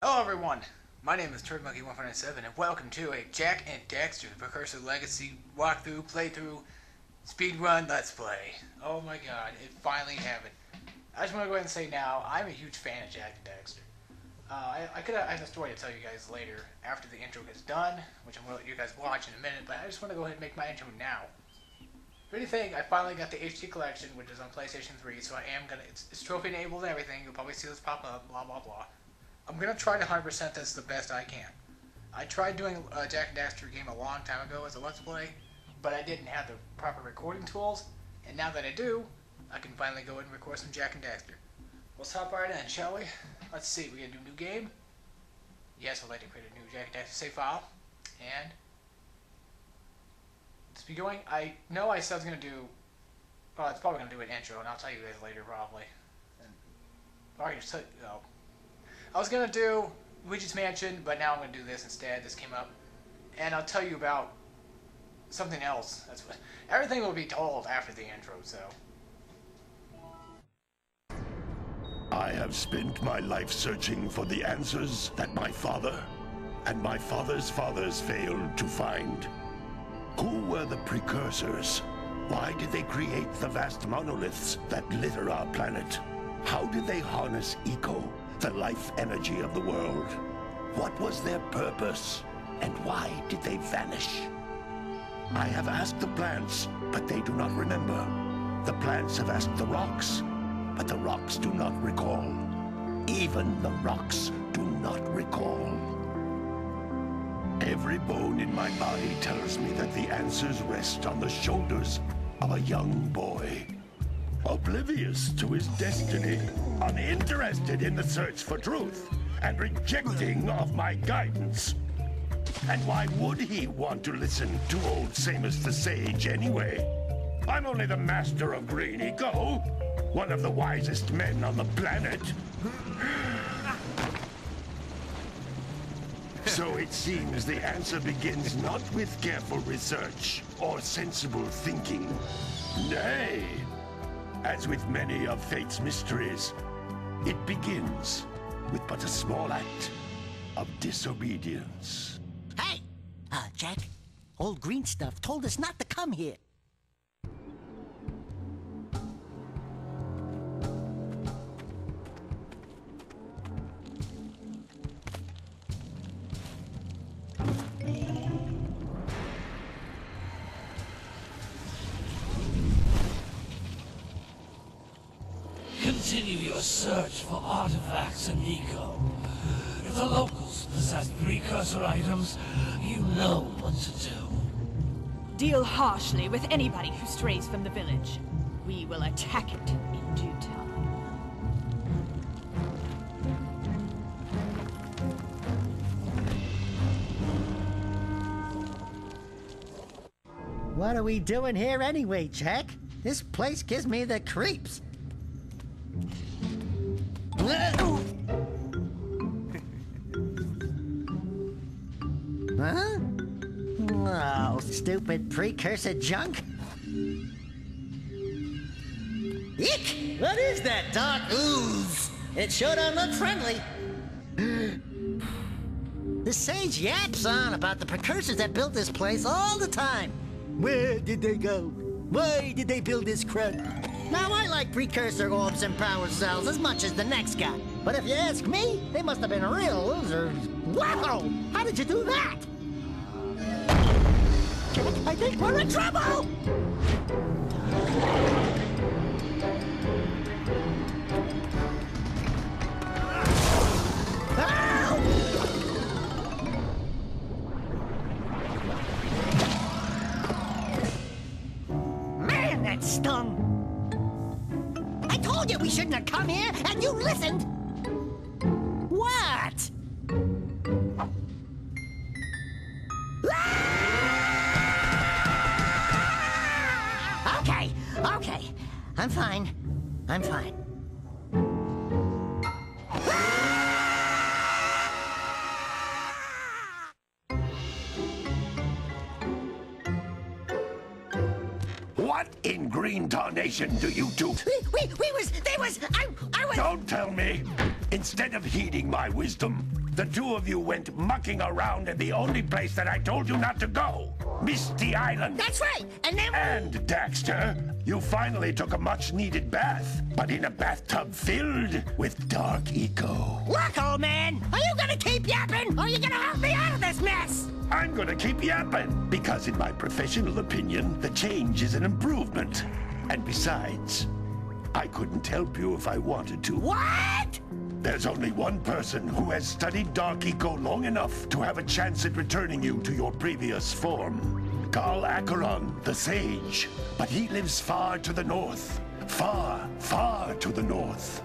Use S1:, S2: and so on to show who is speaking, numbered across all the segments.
S1: Hello everyone, my name is TurdMonkey1497 and welcome to a Jak and Daxter the Precursor Legacy walkthrough, playthrough, speedrun, let's play. Oh my god, it finally happened. I just want to go ahead and say now, I'm a huge fan of Jak and Daxter. I have a story to tell you guys later after the intro gets done, which I'm going to let you guys watch in a minute, but I just want to go ahead and make my intro now. If anything, I finally got the HD collection, which is on PlayStation 3, so I am going to, it's trophy enabled and everything, you'll probably see this pop up, blah blah blah. I'm going to try to 100% this the best I can. I tried doing a Jak and Daxter game a long time ago as a Let's Play, but I didn't have the proper recording tools, and now that I do, I can finally go ahead and record some Jak and Daxter. Let's hop right in, shall we? Let's see, we're going to do new game. Yes, I'd like to create a new Jak and Daxter save file, and let's be going. I know I said I was going to do, well, it's probably going to do an intro, and I'll tell you guys later probably. I was going to do Luigi's Mansion, but now I'm going to do this instead. This came up. And I'll tell you about something else. Everything will be told after the intro, so.
S2: I have spent my life searching for the answers that my father and my father's fathers failed to find. Who were the Precursors? Why did they create the vast monoliths that litter our planet? How did they harness eco, the life energy of the world? What was their purpose, and why did they vanish? I have asked the plants, but they do not remember. The plants have asked the rocks, but the rocks do not recall. Even the rocks do not recall. Every bone in my body tells me that the answers rest on the shoulders of a young boy. Oblivious to his destiny, uninterested in the search for truth, and rejecting of my guidance. And why would he want to listen to old Samus the Sage anyway? I'm only the master of green eco, one of the wisest men on the planet. So it seems the answer begins not with careful research or sensible thinking. Nay, as with many of fate's mysteries, it begins with but a small act of disobedience.
S3: Hey! Jak, old green stuff told us not to come here.
S4: Continue your search for artifacts and eco. If the locals possess precursor items, you know what to do.
S5: Deal harshly with anybody who strays from the village. We will attack it in due time.
S3: What are we doing here anyway, Jak? This place gives me the creeps. Huh? Oh, stupid precursor junk. Eek! What is that dark ooze? It sure don't look friendly. The sage yaps on about the precursors that built this place all the time. Where did they go? Why did they build this crud? Now, I like precursor orbs and power cells as much as the next guy. But if you ask me, they must have been real losers. Wow! How did you do that? Jak, I think we're in trouble! Ow! Man, that stung! I told you we shouldn't have come here, and you listened! What? Okay. I'm fine.
S2: What in green tarnation do you do?
S3: I was...
S2: Don't tell me! Instead of heeding my wisdom, the two of you went mucking around in the only place that I told you not to go, Misty Island.
S3: That's right. And then
S2: And, Daxter, you finally took a much-needed bath, but in a bathtub filled with dark eco.
S3: look, old man. Are you gonna keep yapping, or are you gonna help me out of this mess?
S2: I'm gonna keep yapping, because in my professional opinion, the change is an improvement. And besides, I couldn't help you if I wanted to.
S3: What?
S2: There's only one person who has studied Dark Eco long enough to have a chance at returning you to your previous form. Carl Acheron, the Sage. But he lives far to the north. Far, far to the north.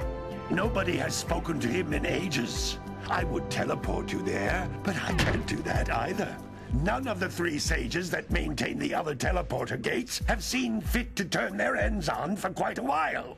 S2: Nobody has spoken to him in ages. I would teleport you there, but I can't do that either. None of the three sages that maintain the other teleporter gates have seen fit to turn their ends on for quite a while.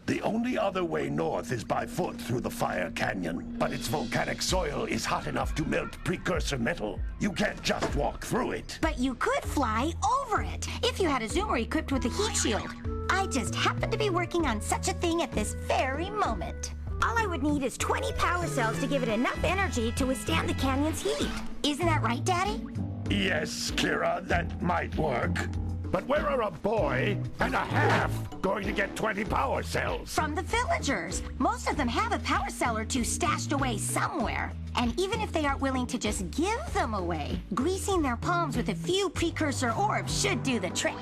S2: The only other way north is by foot through the Fire Canyon, but its volcanic soil is hot enough to melt precursor metal. You can't just walk through it.
S6: But you could fly over it if you had a zoomer equipped with a heat shield. I just happen to be working on such a thing at this very moment. All I would need is 20 power cells to give it enough energy to withstand the canyon's heat. Isn't that right, Daddy?
S2: Yes, Kira, that might work. But where are a boy and a half going to get 20 power cells?
S6: From the villagers. Most of them have a power cell or two stashed away somewhere. And even if they aren't willing to just give them away, greasing their palms with a few precursor orbs should do the trick.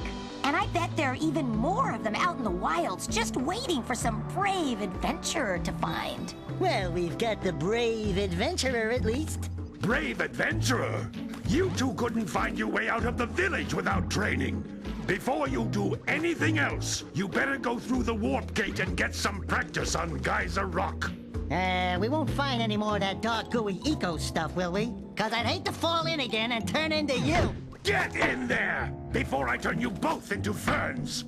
S6: And I bet there are even more of them out in the wilds just waiting for some brave adventurer to find.
S3: Well, we've got the brave adventurer at least.
S2: Brave adventurer! You two couldn't find your way out of the village without training. Before you do anything else, you better go through the warp gate and get some practice on Geyser Rock.
S3: We won't find any more of that dark gooey eco stuff, will we? Cause I'd hate to fall in again and turn into you.
S2: Get in there before I turn you both into ferns.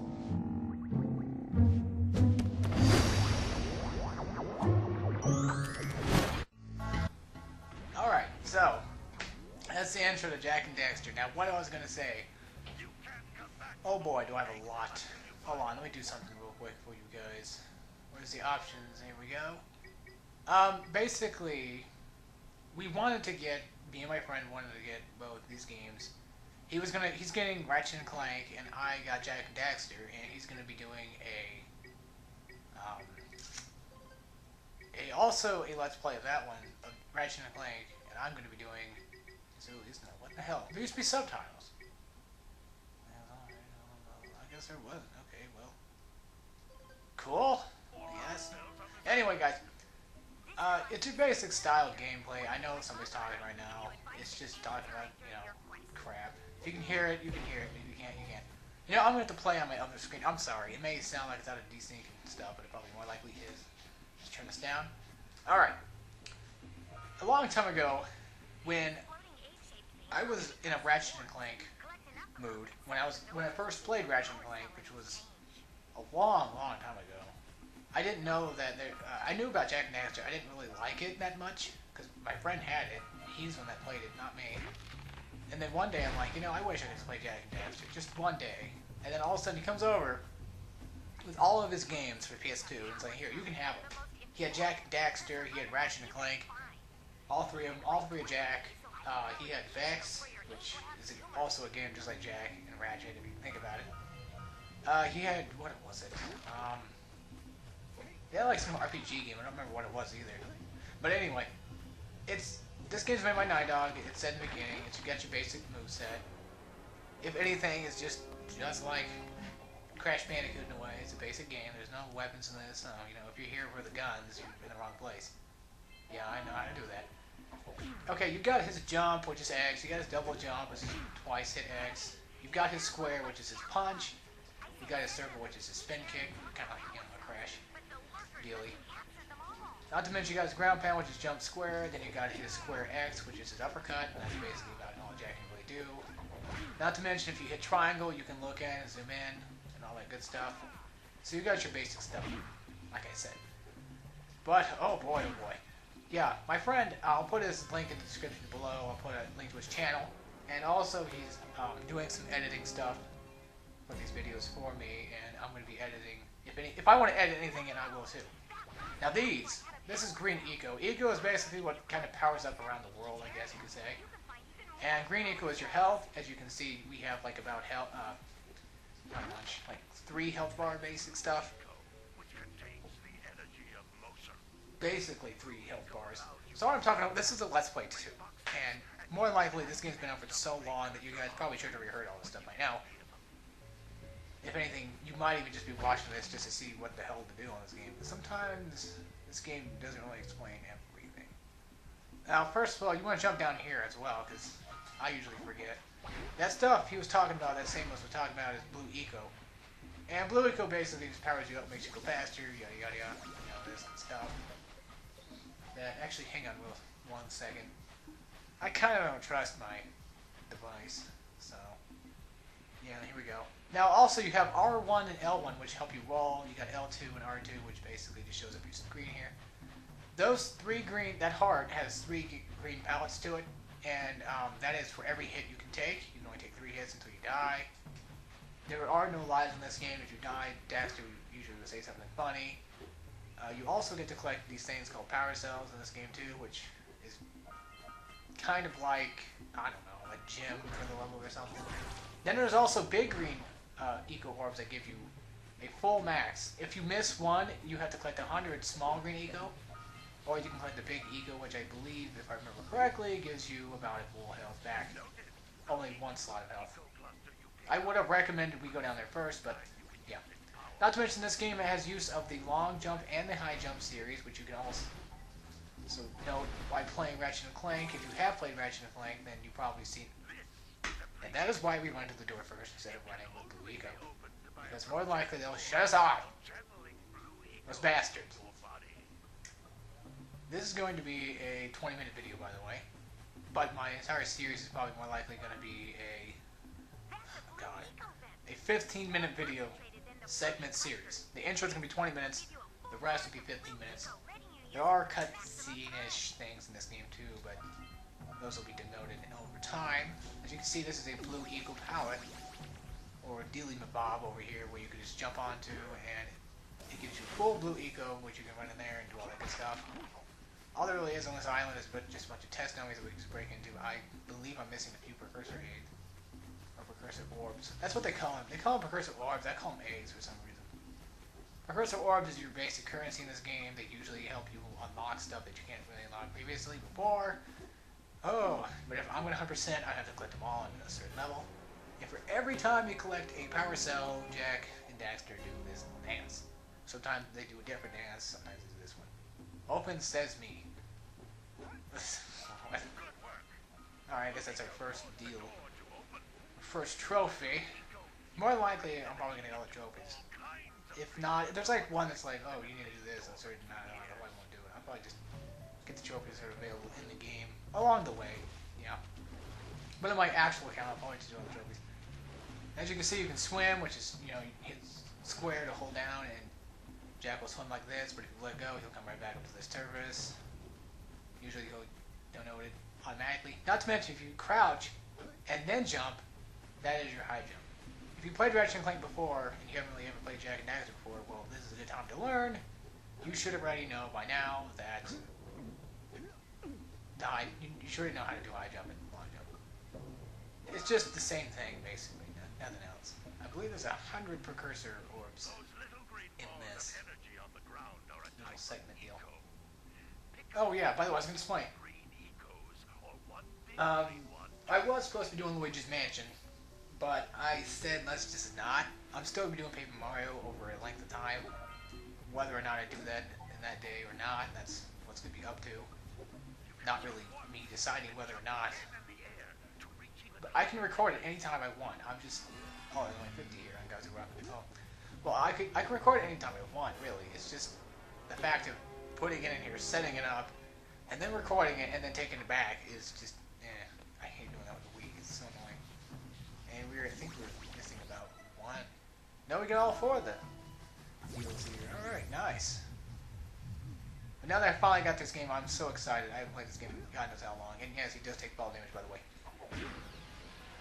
S1: Alright, so that's the intro to Jak and Daxter. Now, what I was gonna say. Oh boy, do I have a lot. Hold on, let me do something real quick for you guys. Where's the options? Here we go. Basically, me and my friend wanted to get both these games. He's getting Ratchet and Clank, and I got Jak and Daxter, and he's gonna be doing also a Let's Play of that one, of Ratchet and Clank, and I'm gonna be doing. What the hell? There used to be subtitles. I guess there wasn't. Okay, well. Cool. Yes. Anyway, guys. It's a basic style of gameplay. I know somebody's talking right now. It's just talking about, crap. If you can hear it, you can hear it. If you can't, you can't. I'm going to have to play on my other screen. I'm sorry. It may sound like it's out of desync and stuff, but it probably more likely is. Just turn this down. Alright. A long time ago, when I was in a Ratchet and Clank mood, when I first played Ratchet and Clank, which was a long, long time ago, I didn't know that I knew about Jak and Daxter. I didn't really like it that much because my friend had it. He's the one that played it, not me. And then one day I'm like, I wish I could play Jak and Daxter, just one day. And then all of a sudden he comes over with all of his games for PS2, and it's like, here, you can have them. He had Jak and Daxter, he had Ratchet and Clank, all three of Jak. He had Vex, which is also a game just like Jak and Ratchet, if you think about it. He had, what was it? They had like some RPG game, I don't remember what it was either. But anyway, this game's made by Night Dog. It said in the beginning, it's got your basic moveset. If anything, it's just like Crash Bandicoot in a way. It's a basic game. There's no weapons in this. If you're here for the guns, you're in the wrong place. Yeah, I know how to do that. Okay, you've got his jump, which is X. You got his double jump, which is twice hit X. You've got his square, which is his punch. You got his circle, which is his spin kick, kind of like a Crash dealy. Not to mention you got his ground pound, which is jump square. Then you got his square X, which is his uppercut. And that's basically about all Jak can really do. Not to mention if you hit triangle, you can look at it and zoom in and all that good stuff. So you got your basic stuff, like I said. But oh boy, oh boy. Yeah, my friend, I'll put his link in the description below. I'll put a link to his channel. And also he's doing some editing stuff for these videos for me. And I'm going to be editing. If I want to edit anything in, I will too. Now these This is green eco. Eco is basically what kind of powers up around the world, I guess you could say. And green eco is your health. As you can see, we have like about health, not much, like 3 health bar basic stuff. Basically 3 health bars. So what I'm talking about, this is a Let's Play too. And more than likely, this game's been out for so long that you guys probably should have already heard all this stuff by now. If anything, you might even just be watching this just to see what the hell to do on this game. But sometimes this game doesn't really explain everything. Now, first of all, you want to jump down here as well, because I usually forget. That stuff he was talking about, that same was talking about, is Blue Eco. And Blue Eco basically just powers you up, makes you go faster, yada yada yada, you know, this and stuff. Actually, hang on 1 second. I kind of don't trust my device, so yeah, here we go. Now, also, you have R1 and L1, which help you roll. You got L2 and R2, which basically just shows up your screen here. Those 3 green, that heart has 3 green pellets to it, and that is for every hit you can take. You can only take 3 hits until you die. There are no lives in this game. If you die, Daxter usually will say something funny. You also get to collect these things called power cells in this game too, which is kind of like, I don't know, a gem for the level or something. Then there's also big green eco orbs that give you a full max. If you miss one, you have to collect 100 small green eco, or you can collect the big eco, which I believe, if I remember correctly, gives you about a full health back. Only 1 slot of health. I would have recommended we go down there first, but yeah. Not to mention, this game has use of the long jump and the high jump series, which you can also note by playing Ratchet and Clank. If you have played Ratchet and Clank, then you've probably seen it. And that is why we run to the door first instead of running with Blue Eco. Because more than likely they'll shut us off. Those bastards. This is going to be a 20-minute video, by the way. But my entire series is probably more likely going to be a 15-minute video segment series. The intro is going to be 20 minutes. The rest will be 15 minutes. There are cutscene-ish things in this game too, but those will be denoted over time. As you can see, this is a Blue Eco palette, or Dealy Mabob over here, where you can just jump onto, and it gives you full Blue Eco, which you can run in there and do all that good stuff. All there really is on this island is just a bunch of test dummies that we can just break into. I believe I'm missing a few Precursor aids. Or Precursor orbs. That's what they call them. They call them Precursor orbs. I call them aids for some reason. Precursor orbs is your basic currency in this game. They usually help you unlock stuff that you can't really unlock previously before. Oh, but if I'm going to 100%, I have to collect them all at a certain level. And for every time you collect a power cell, Jak and Daxter do this dance. Sometimes they do a different dance, sometimes they do this one. Open Sesame. Alright, I guess that's our first deal. First trophy. More than likely, I'm probably going to get all the trophies. If not, there's like one that's like, oh, you need to do this on a certain night. I don't know why I won't do it. I'll probably just get the trophies that are available in the game along the way. Yeah. But in my actual account, I'll probably just do all the trophies. As you can see, you can swim, which is, you know, you hit square to hold down, and Jak will swim like this, but if you let go, he'll come right back up to this surface. Usually he'll denote it automatically. Not to mention, if you crouch and then jump, that is your high jump. If you played Ratchet and Clank before, and you haven't really ever played Jak and Daxter before, well, this is a good time to learn. You should already know by now that you should know how to do high jump and long jump. It's just the same thing, basically, nothing else. I believe there's 100 Precursor orbs in this little segment deal. Oh yeah, by the way, I was going to explain. I was supposed to be doing Luigi's Mansion, but I said let's just not. I'm still going to be doing Paper Mario over a length of time. Whether or not I do that in that day or not, that's what's going to be up to. Not really me deciding whether or not. But I can record it anytime I want. I'm just... Oh, there's only 50 here. I got to rock it. Oh. Well, I can record it anytime I want, really. It's just the fact of putting it in here, setting it up, and then recording it, and then taking it back is just... I hate doing that with the Wii. It's so annoying. And I think we're missing about one. No, we got all 4 of the deals here. Alright, nice. But now that I finally got this game, I'm so excited. I haven't played this game God knows how long. And yes, he does take fall damage, by the way.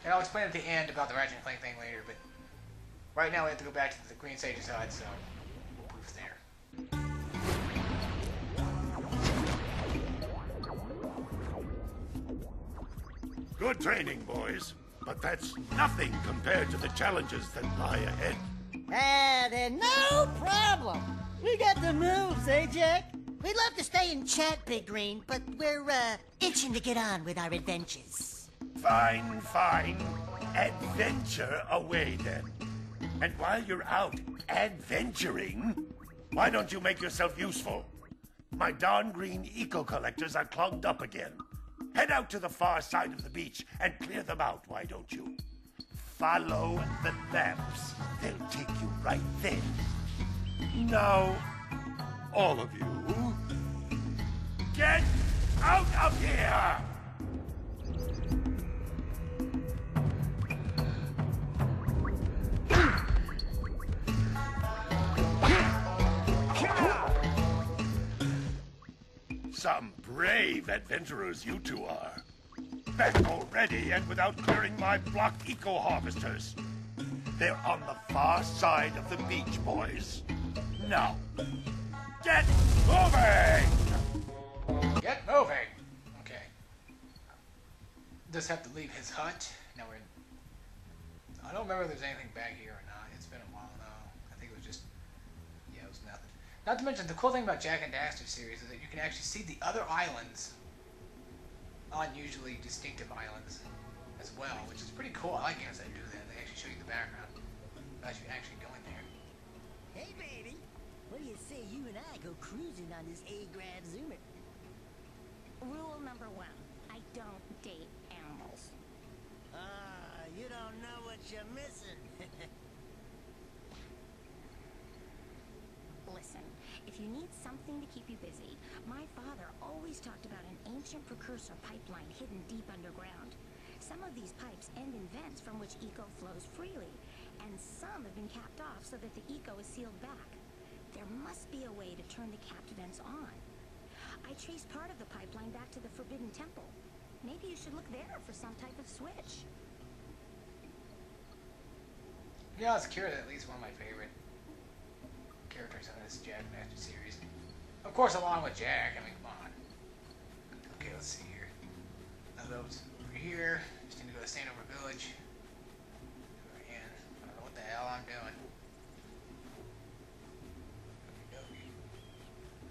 S1: And I'll explain at the end about the Ratchet and Clank thing later, but right now we have to go back to the Green Sage's hut, so we'll proof there.
S2: Good training, boys. But that's nothing compared to the challenges that lie ahead.
S3: Then no problem. We got the moves, eh, Jack? We'd love to stay and chat, Big Green, but we're, itching to get on with our adventures.
S2: Fine, fine. Adventure away, then. And while you're out adventuring, why don't you make yourself useful? My darn green eco-collectors are clogged up again. Head out to the far side of the beach and clear them out, why don't you? Follow the maps. They'll take you right there. Now, all of you, get out of here! Some brave adventurers you two are. Back already and without clearing my blocked eco-harvesters. They're on the far side of the beach, boys. Now, get moving!
S1: Get moving! Okay. Just have to leave his hut. Now we're in... I don't remember if there's anything back here or not. It's been a while now. I think it was just... Yeah, it was nothing. Not to mention, the cool thing about Jak and Daxter series is that you can actually see the other islands. Unusually distinctive islands as well, which is pretty cool. I like games that do that. They actually show you the background without you actually going there.
S3: Hey, baby. What do you say you and I go cruising on this A-Grav Zoomer?
S6: Rule number 1, I don't date animals.
S3: You don't know what you're missing.
S6: Listen, if you need something to keep you busy, my father always talked about an ancient precursor pipeline hidden deep underground. Some of these pipes end in vents from which eco flows freely, and some have been capped off so that the eco is sealed back. There must be a way to turn the capped vents on. I traced part of the pipeline back to the Forbidden Temple. Maybe you should look there for some type of switch.
S1: Yeah, I was curious. At least one of my favorite characters in this Jak and Daxter series. Of course, along with Jak. I mean, come on. Okay, let's see here. Those over here. Just need to go to Standover Village. And I don't know what the hell I'm doing.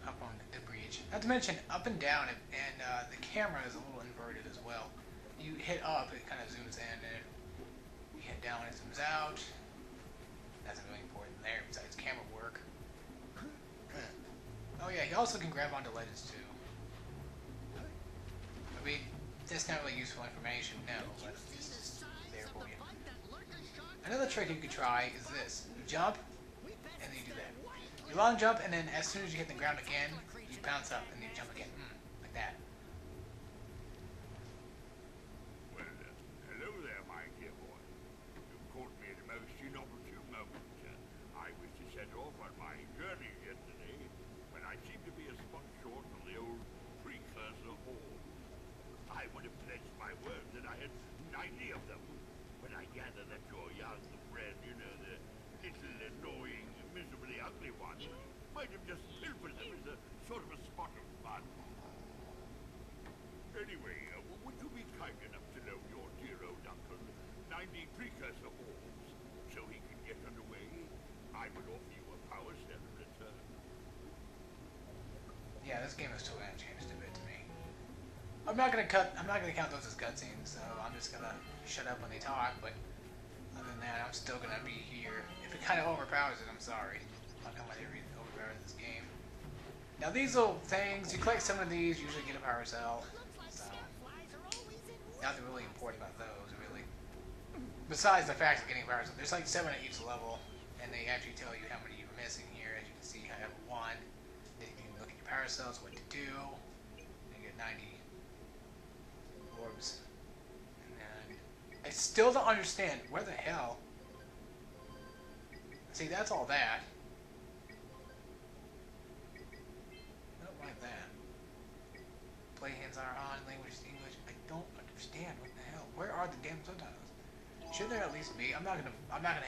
S1: Up on the bridge. Not to mention, up and down, and the camera is a little inverted as well. You hit up, it kind of zooms in, and you hit down, it zooms out. That's really important there, besides camera work. Oh yeah, you also can grab onto ledges too. I mean, that's not really useful information, no, but it's just there for you. Another trick you could try is this. You jump, and then you do that. You long jump, and then as soon as you hit the ground again, you bounce up, and then you jump again. Like that.
S2: Well, hello there, my dear boy. You caught me at a most inopportune moment. I was to set off on my journey yesterday, when I seemed to be a spot short of the old Precursor Hall. I would have pledged my word that I had 90 of them, when I gather that your young friend, you know, the little annoying, miserably ugly one, might have just pilfered them as a sort of a spot of fun. Anyway, would you be kind enough to loan your dear old uncle 90 Precursor orbs so he can get underway? I would offer you a power cell in return.
S1: Yeah, this game is totally changed a bit to me. I'm not gonna count those as cutscenes, so I'm just gonna shut up when they talk, but other than that, I'm still gonna be here. If it kind of overpowers it, I'm sorry. I'm not gonna let it overpower this game. Now these little things, you collect some of these, usually get a power cell. So, nothing really important about those, really. Besides the fact of getting a power cell, there's like 7 at each level, and they actually tell you how many you're missing here. As you can see, I have 1. Then you can look at your power cells, what to do. And you get 90 orbs. And then, I still don't understand where the hell. See, that's all that. I don't like that. Play hands are on, language is English. I don't understand what the hell. Where are the damn subtitles? Should there at least be? I'm not gonna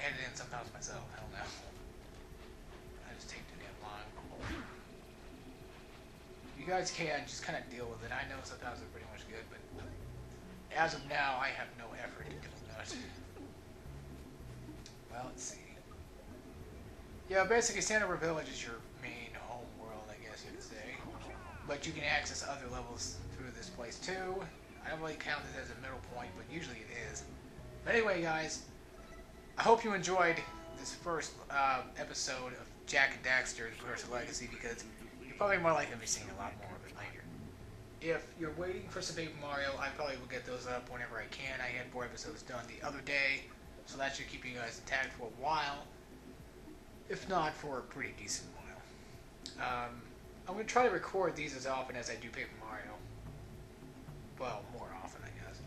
S1: edit in subtitles myself. Hell no. I just take too damn long. You guys can just kind of deal with it. I know subtitles are pretty much good, but as of now, I have no effort in doing that. Well, let's see. Yeah, basically, Sandover Village is your main home world, I guess you could say. But you can access other levels through this place too. I don't really count this as a middle point, but usually it is. But anyway, guys, I hope you enjoyed this first episode of Jak and Daxter: The Precursor Legacy, because you're probably more likely to be seeing a lot more of it later. If you're waiting for some Paper Mario, I probably will get those up whenever I can. I had 4 episodes done the other day, so that should keep you guys intact for a while. If not, for a pretty decent while. I'm going to try to record these as often as I do Paper Mario. Well, more often, I guess.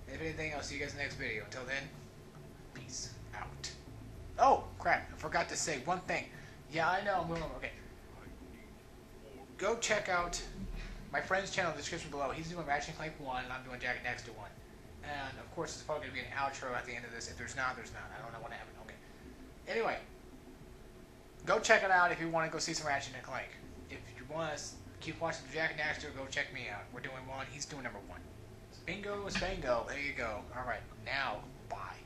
S1: If anything, I'll see you guys in the next video. Until then, peace out. Oh, crap. I forgot to say one thing. Yeah, I know. Okay. Go check out my friend's channel in the description below. He's doing Ratchet & Clank 1, and I'm doing Jak and Daxter 1. And, of course, there's probably going to be an outro at the end of this. If there's not, there's not. I don't know what happened. Okay. Anyway. Go check it out if you want to go see some Ratchet & Clank. If you want to keep watching Jak and Daxter, go check me out. We're doing 1. He's doing number 1. Bingo, spango. There you go. Alright. Now, bye.